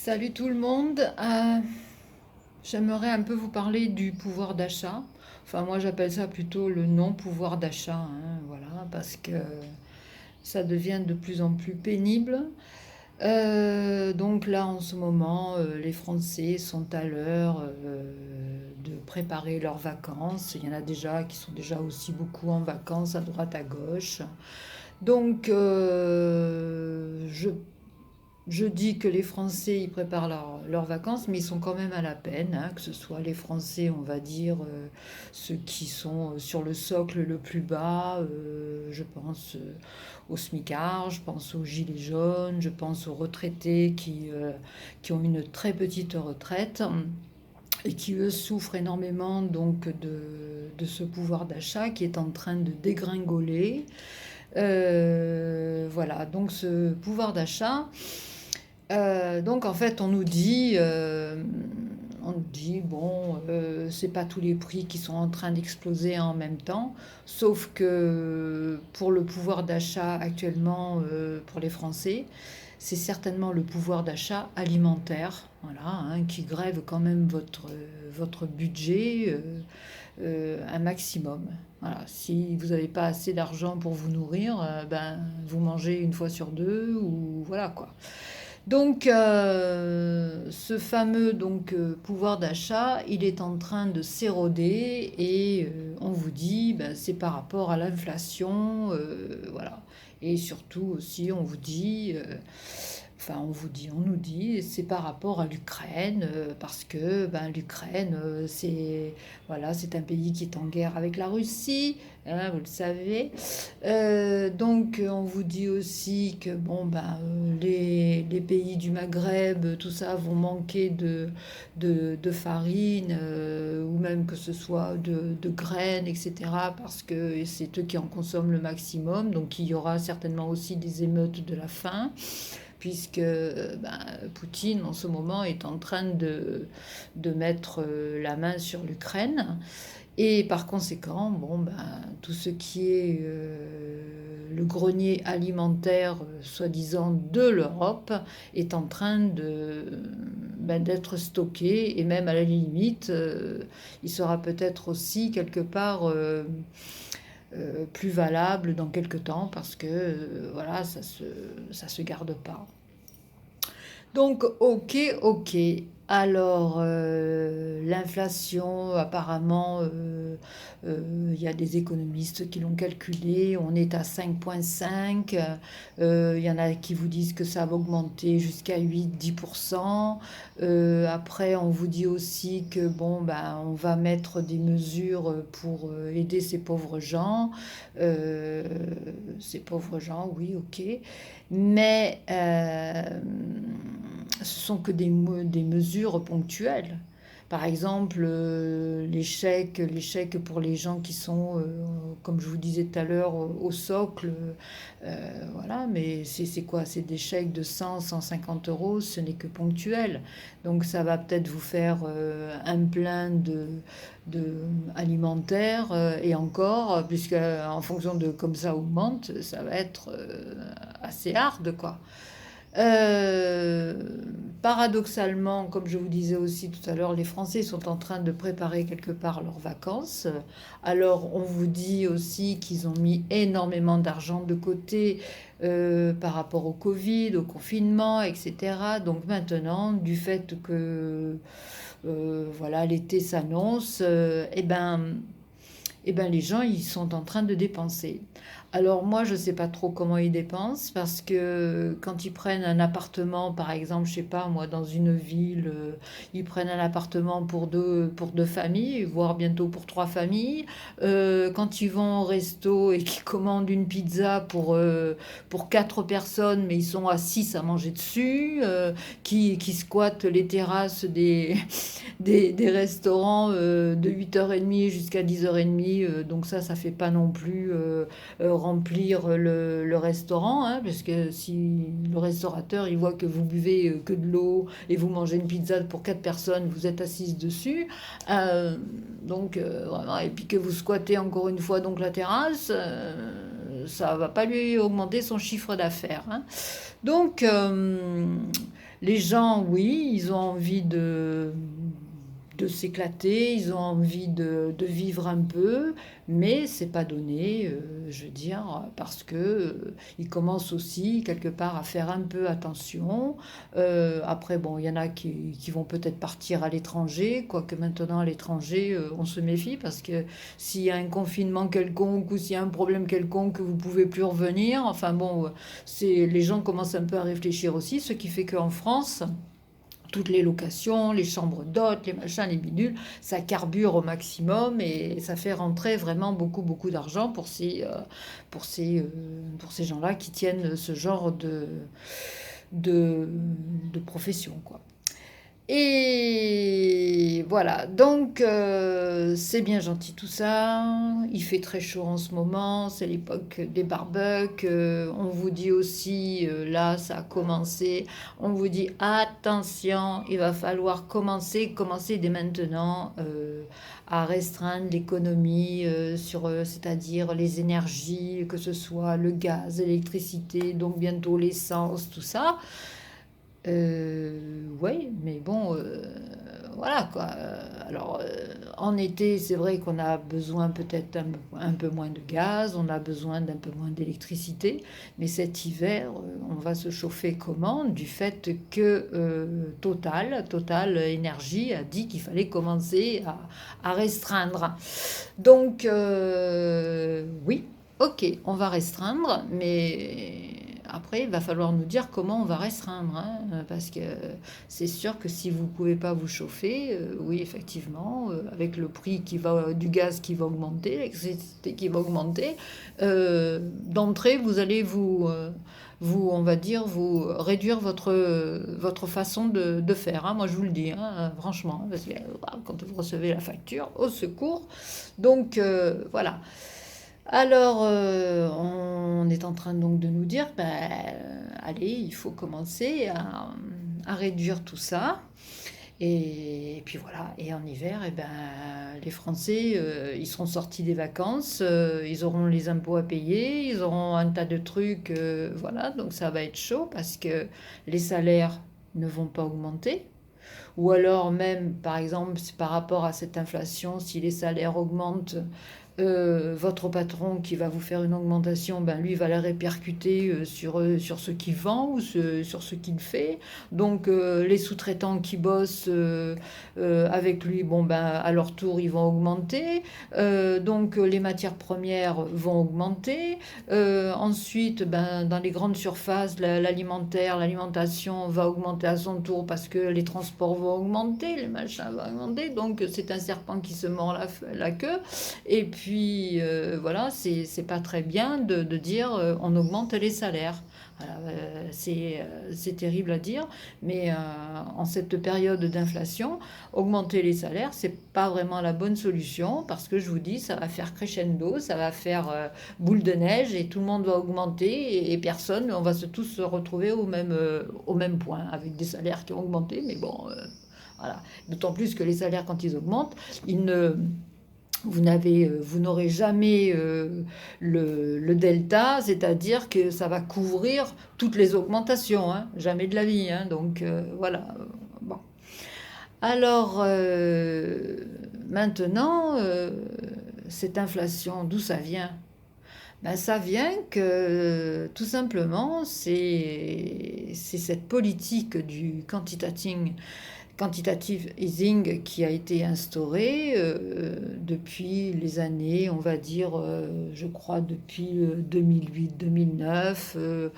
Salut tout le monde. J'aimerais un peu vous parler du pouvoir d'achat. Enfin, moi j'appelle ça plutôt le non-pouvoir d'achat, hein, voilà, parce que ça devient de plus en plus pénible. Donc là, en ce moment, les Français sont à l'heure de préparer leurs vacances. Il y en a déjà qui sont déjà aussi beaucoup en vacances à droite à gauche. Donc, je dis que les Français, ils préparent leurs vacances, mais ils sont quand même à la peine, hein, que ce soit les Français, on va dire, ceux qui sont sur le socle le plus bas, je pense aux smicards, je pense aux gilets jaunes, je pense aux retraités qui ont une très petite retraite et qui, eux, souffrent énormément donc de ce pouvoir d'achat qui est en train de dégringoler. Voilà, donc ce pouvoir d'achat, donc en fait, on nous dit bon, c'est pas tous les prix qui sont en train d'exploser en même temps, sauf que pour le pouvoir d'achat actuellement, pour les Français, c'est certainement le pouvoir d'achat alimentaire, voilà, hein, qui grève quand même votre budget un maximum. Voilà, si vous n'avez pas assez d'argent pour vous nourrir, ben vous mangez une fois sur deux ou voilà quoi. Donc, ce fameux pouvoir d'achat, il est en train de s'éroder et on vous dit, ben, c'est par rapport à l'inflation, voilà. Et surtout aussi, on vous dit, on nous dit, c'est par rapport à l'Ukraine, parce que ben, l'Ukraine, c'est un pays qui est en guerre avec la Russie, hein, vous le savez. Donc, on vous dit aussi que bon, ben, les pays du Maghreb, tout ça, vont manquer de farine, ou même que ce soit de graines, etc., parce que c'est eux qui en consomment le maximum. Donc, il y aura certainement aussi des émeutes de la faim puisque ben, Poutine en ce moment est en train de mettre la main sur l'Ukraine. Et par conséquent, bon, ben, tout ce qui est le grenier alimentaire, soi-disant, de l'Europe, est en train ben, d'être stocké. Et même à la limite, il sera peut-être aussi quelque part plus valable dans quelques temps parce que voilà, ça se garde pas. Donc, ok, ok. Alors, l'inflation, apparemment, il y a des économistes qui l'ont calculé, on est à 5,5. Il y en a qui vous disent que ça va augmenter jusqu'à 8-10%. Après, on vous dit aussi que, bon, ben, on va mettre des mesures pour aider Euh, ces pauvres gens, oui, ok. Mais ce sont que des mesures ponctuelles. Par exemple, les chèques pour les gens qui sont, comme je vous disais tout à l'heure, au socle. Voilà, mais c'est quoi? C'est des chèques de 100, 150 euros, ce n'est que ponctuel. Donc ça va peut-être vous faire un plein de alimentaire et encore, puisque en fonction de comme ça augmente, ça va être assez hard, quoi. Euh, Paradoxalement, comme je vous disais aussi tout à l'heure, les Français sont en train de préparer quelque part leurs vacances. Alors, on vous dit aussi qu'ils ont mis énormément d'argent de côté par rapport au Covid, au confinement, etc. Donc maintenant, du fait que voilà, l'été s'annonce, les gens, ils sont en train de dépenser. Alors moi, je ne sais pas trop comment ils dépensent parce que quand ils prennent un appartement, par exemple, je sais pas, moi, dans une ville, ils prennent un appartement pour deux familles, voire bientôt pour trois familles. Quand ils vont au resto et qu'ils commandent une pizza pour quatre personnes, mais ils sont à six à manger dessus, qui squattent les terrasses des restaurants de 8h30 jusqu'à 10h30. Donc ça fait pas non plus remplir le restaurant, hein, parce que si le restaurateur il voit que vous buvez que de l'eau et vous mangez une pizza pour quatre personnes, vous êtes assise dessus. Euh, vraiment, et puis que vous squattez encore une fois donc la terrasse, ça va pas lui augmenter son chiffre d'affaires, hein. Donc, Les gens, oui, ils ont envie de s'éclater, ils ont envie de vivre un peu, mais c'est pas donné, je veux dire, parce que ils commencent aussi quelque part à faire un peu attention. Après, bon, il y en a qui vont peut-être partir à l'étranger, quoique maintenant à l'étranger, on se méfie parce que s'il y a un confinement quelconque ou s'il y a un problème quelconque, vous pouvez plus revenir. Enfin bon, les gens commencent un peu à réfléchir aussi, ce qui fait qu'en France, toutes les locations, les chambres d'hôtes, les machins, les bidules, ça carbure au maximum et ça fait rentrer vraiment beaucoup, beaucoup d'argent pour ces, euh, pour ces gens-là qui tiennent ce genre de, de profession, quoi. Et voilà, donc c'est bien gentil tout ça. Il fait très chaud en ce moment, c'est l'époque des barbecues. On vous dit aussi, là ça a commencé, on vous dit attention, il va falloir commencer dès maintenant à restreindre l'économie c'est-à-dire les énergies, que ce soit le gaz, l'électricité, donc bientôt l'essence, tout ça. Ouais, mais bon, voilà quoi. Alors, en été, c'est vrai qu'on a besoin peut-être un peu moins de gaz, on a besoin d'un peu moins d'électricité, mais cet hiver, on va se chauffer comment? Du fait que Total Énergie a dit qu'il fallait commencer à restreindre. Donc, oui, ok, on va restreindre, mais après, il va falloir nous dire comment on va restreindre, hein, parce que c'est sûr que si vous ne pouvez pas vous chauffer, oui, effectivement, avec le prix du gaz qui va augmenter, l'électricité qui va augmenter, d'entrée, vous allez on va dire, vous réduire votre façon de faire, hein. Moi, je vous le dis, hein, franchement, parce que quand vous recevez la facture, au secours. Donc, voilà. Alors, on est en train donc de nous dire, ben, allez, il faut commencer à réduire tout ça. Et puis voilà, et en hiver, eh ben, les Français, ils seront sortis des vacances, ils auront les impôts à payer, ils auront un tas de trucs, voilà, donc ça va être chaud parce que les salaires ne vont pas augmenter. Ou alors même, par exemple, par rapport à cette inflation, si les salaires augmentent, votre patron qui va vous faire une augmentation, ben lui va la répercuter sur ce qu'il vend ou sur ce qu'il fait. Donc les sous-traitants qui bossent avec lui, bon ben à leur tour ils vont augmenter. Donc les matières premières vont augmenter. Ensuite, ben, dans les grandes surfaces, l'alimentation va augmenter à son tour parce que les transports vont augmenter, les machins vont augmenter. Donc c'est un serpent qui se mord la queue. Et puis, voilà, c'est pas très bien de dire on augmente les salaires. Voilà, c'est terrible à dire, mais en cette période d'inflation, augmenter les salaires, c'est pas vraiment la bonne solution parce que je vous dis, ça va faire crescendo, ça va faire boule de neige et tout le monde va augmenter et personne, on va tous se retrouver au même point avec des salaires qui ont augmenté, mais bon, voilà. D'autant plus que les salaires, quand ils augmentent, ils ne vous n'aurez jamais le delta, c'est-à-dire que ça va couvrir toutes les augmentations, hein, jamais de la vie, hein, donc voilà. Bon. Alors maintenant, cette inflation, d'où ça vient? Ben, ça vient que tout simplement, c'est cette politique du quantitative easing qui a été instauré depuis les années, on va dire, je crois depuis 2008-2009.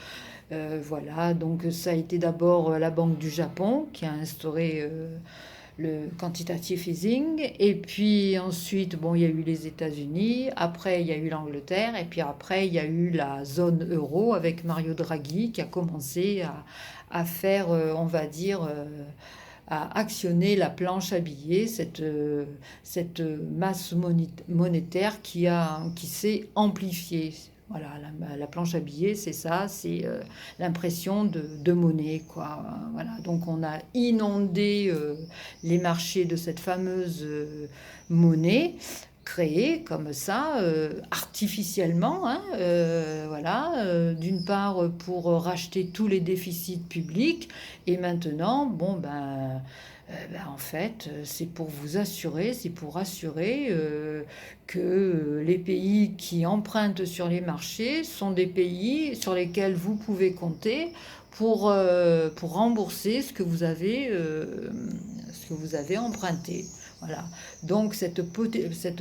Voilà, donc ça a été d'abord la Banque du Japon qui a instauré le quantitative easing, et puis ensuite, bon, il y a eu les États-Unis, après il y a eu l'Angleterre, et puis après il y a eu la zone euro avec Mario Draghi qui a commencé à faire, on va dire, à actionner la planche à billets, cette masse monétaire qui s'est amplifiée. Voilà, la planche à billets, c'est ça, c'est l'impression de monnaie, quoi. Voilà, donc on a inondé les marchés de cette fameuse monnaie. créé comme ça, artificiellement, hein, voilà, d'une part pour racheter tous les déficits publics, et maintenant, bon, en fait, c'est pour vous assurer, c'est pour assurer que les pays qui empruntent sur les marchés sont des pays sur lesquels vous pouvez compter pour rembourser ce que vous avez emprunté. Voilà. Donc cette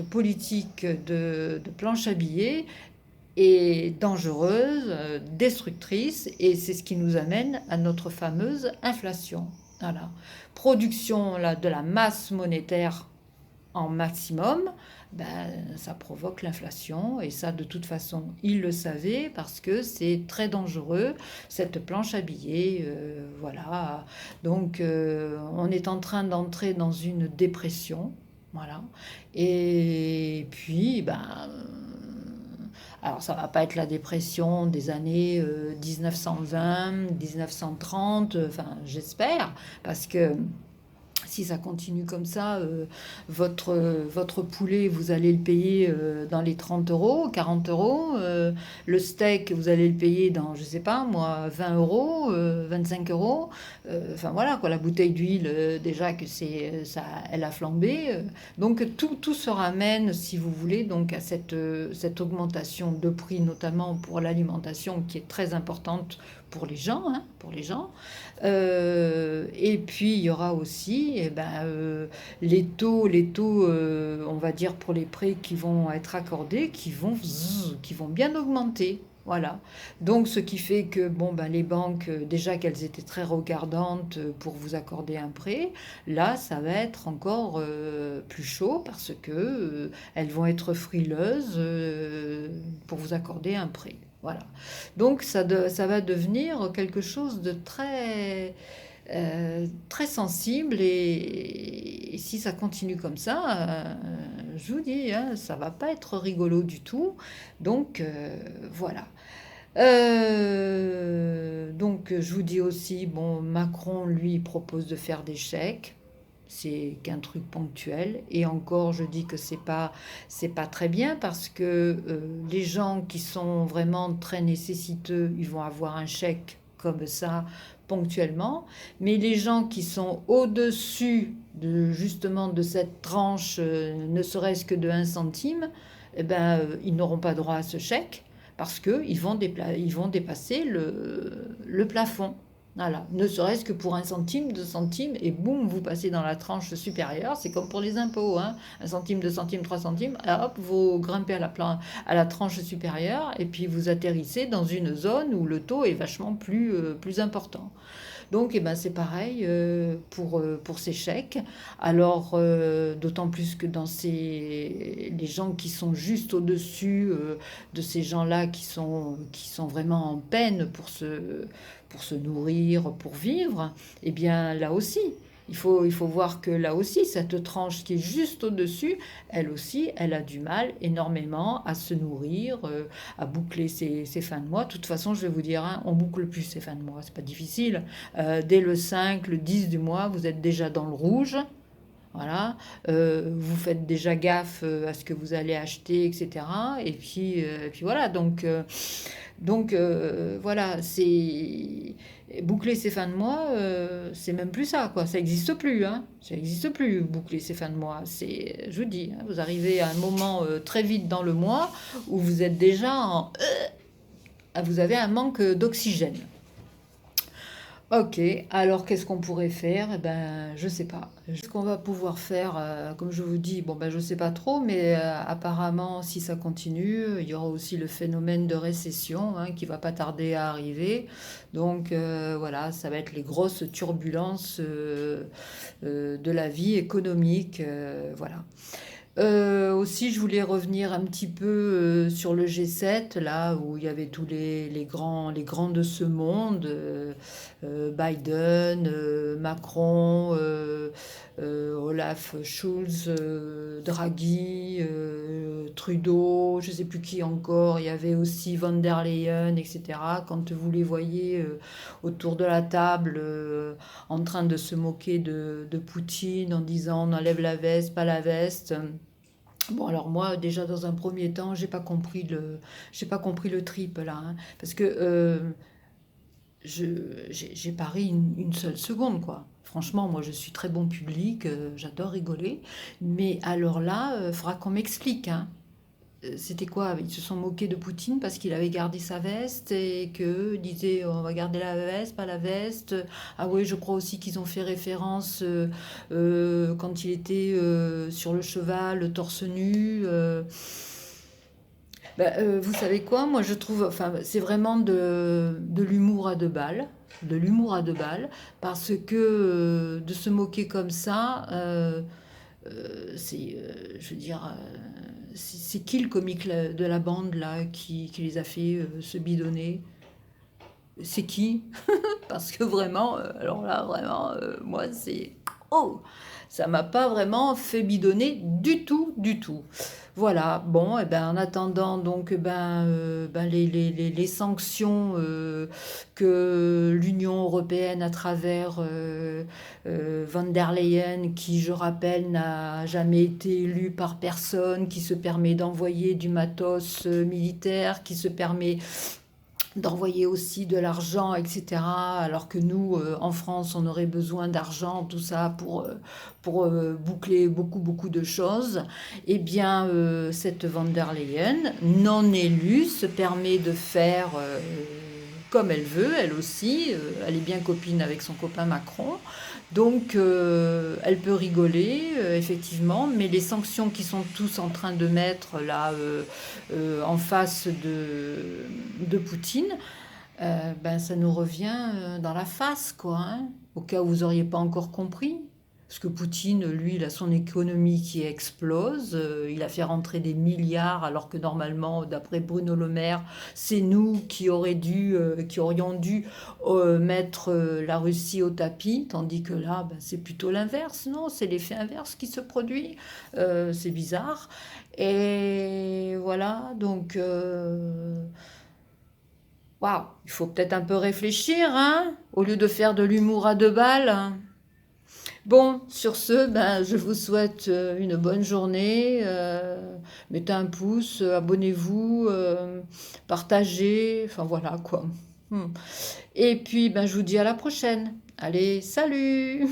politique de planche à billets est dangereuse, destructrice, et c'est ce qui nous amène à notre fameuse inflation. Voilà. Production là, de la masse monétaire en maximum, ça provoque l'inflation, et ça de toute façon ils le savaient parce que c'est très dangereux cette planche à billets, voilà. Donc on est en train d'entrer dans une dépression, voilà. Et puis alors ça va pas être la dépression des années 1920, 1930, enfin j'espère, parce que si ça continue comme ça, votre poulet, vous allez le payer dans les 30 euros, 40 euros. Le steak, vous allez le payer dans, je sais pas moi, 20 euros, 25 euros. Enfin voilà, quoi, la bouteille d'huile, déjà que ça, elle a flambé. Donc tout se ramène, si vous voulez, donc à cette augmentation de prix, notamment pour l'alimentation, qui est très importante pour les gens, hein, pour les gens. Et puis il y aura aussi les taux on va dire pour les prêts qui vont être accordés, qui vont bien augmenter. Voilà. Donc ce qui fait que les banques, déjà qu'elles étaient très regardantes pour vous accorder un prêt, là ça va être encore plus chaud parce que elles vont être frileuses pour vous accorder un prêt. Voilà. Donc ça va devenir quelque chose de très sensible, et si ça continue comme ça, je vous dis, hein, ça va pas être rigolo du tout. Donc voilà. Donc je vous dis aussi, bon, Macron lui propose de faire des chèques. C'est qu'un truc ponctuel, et encore je dis que c'est pas très bien parce que les gens qui sont vraiment très nécessiteux, ils vont avoir un chèque comme ça ponctuellement, mais les gens qui sont au-dessus justement de cette tranche, ne serait-ce que de 1 centime, ils n'auront pas droit à ce chèque parce qu'ils ils vont dépasser le plafond. Voilà, ne serait-ce que pour 1 centime, 2 centimes, et boum, vous passez dans la tranche supérieure. C'est comme pour les impôts, hein. 1 centime, 2 centimes, 3 centimes, et hop, vous grimpez à la tranche supérieure, et puis vous atterrissez dans une zone où le taux est vachement plus important. Donc, c'est pareil pour ces chèques. Alors, d'autant plus que les gens qui sont juste au-dessus de ces gens-là qui sont vraiment en peine pour se nourrir, pour vivre, eh bien, là aussi, il faut voir que là aussi, cette tranche qui est juste au-dessus, elle aussi, elle a du mal énormément à se nourrir, à boucler ses fins de mois. De toute façon, je vais vous dire, hein, on boucle plus ses fins de mois, c'est pas difficile. Dès le 5, le 10 du mois, vous êtes déjà dans le rouge. Voilà, vous faites déjà gaffe à ce que vous allez acheter, etc. Et puis voilà, voilà, c'est boucler ses fins de mois, c'est même plus ça, quoi. Ça n'existe plus, hein. Ça n'existe plus, boucler ses fins de mois. Je vous dis, hein, vous arrivez à un moment très vite dans le mois où vous êtes déjà vous avez un manque d'oxygène. Ok, alors qu'est-ce qu'on pourrait faire? Eh ben, je sais pas. Ce qu'on va pouvoir faire, comme je vous dis, je sais pas trop, mais apparemment, si ça continue, il y aura aussi le phénomène de récession, hein, qui va pas tarder à arriver. Donc voilà, ça va être les grosses turbulences de la vie économique, voilà. Aussi, je voulais revenir un petit peu sur le G7, là où il y avait tous les grands de ce monde, Biden, Macron, Olaf Scholz, Draghi, Trudeau, je ne sais plus qui encore. Il y avait aussi von der Leyen, etc. Quand vous les voyez autour de la table en train de se moquer de Poutine en disant on enlève la veste, pas la veste. Bon, alors moi, déjà dans un premier temps, j'ai pas compris le trip là, hein, parce que j'ai pas ri une seule seconde, quoi. Franchement, moi, je suis très bon public, j'adore rigoler, mais alors là, faudra qu'on m'explique, hein. C'était quoi? Ils se sont moqués de Poutine parce qu'il avait gardé sa veste et qu'eux disaient on va garder la veste, pas la veste. Ah oui, je crois aussi qu'ils ont fait référence quand il était sur le cheval, le torse nu. Vous savez quoi? Moi, je trouve, enfin, c'est vraiment de l'humour à deux balles. De l'humour à deux balles, parce que de se moquer comme ça, je veux dire, c'est qui le comique de la bande là qui les a fait se bidonner? C'est qui? Parce que vraiment, alors là, vraiment, moi, c'est... Oh! Ça m'a pas vraiment fait bidonner du tout, du tout. Voilà, bon, et ben, en attendant, donc, les sanctions que l'Union européenne, à travers Van der Leyen, qui, je rappelle, n'a jamais été élu par personne, qui se permet d'envoyer du matos militaire, qui se permet d'envoyer aussi de l'argent, etc. Alors que nous, en France, on aurait besoin d'argent, tout ça, pour boucler beaucoup, beaucoup de choses. Eh bien, cette Van der Leyen, non élue, se permet de faire comme elle veut, elle aussi. Elle est bien copine avec son copain Macron. Donc, elle peut rigoler, effectivement, mais les sanctions qui sont tous en train de mettre là en face de Poutine, ben, ça nous revient dans la face, quoi, hein. Au cas où vous n'auriez pas encore compris. Parce que Poutine, lui, il a son économie qui explose. Il a fait rentrer des milliards, alors que normalement, d'après Bruno Le Maire, c'est nous qui aurions dû mettre la Russie au tapis. Tandis que là, ben, c'est plutôt l'inverse, non? C'est l'effet inverse qui se produit. C'est bizarre. Et voilà, donc... waouh, il faut peut-être un peu réfléchir, hein, au lieu de faire de l'humour à deux balles. Bon, sur ce, ben, je vous souhaite une bonne journée. Mettez un pouce, abonnez-vous, partagez, enfin voilà quoi. Hmm. Et puis, ben, je vous dis à la prochaine. Allez, salut!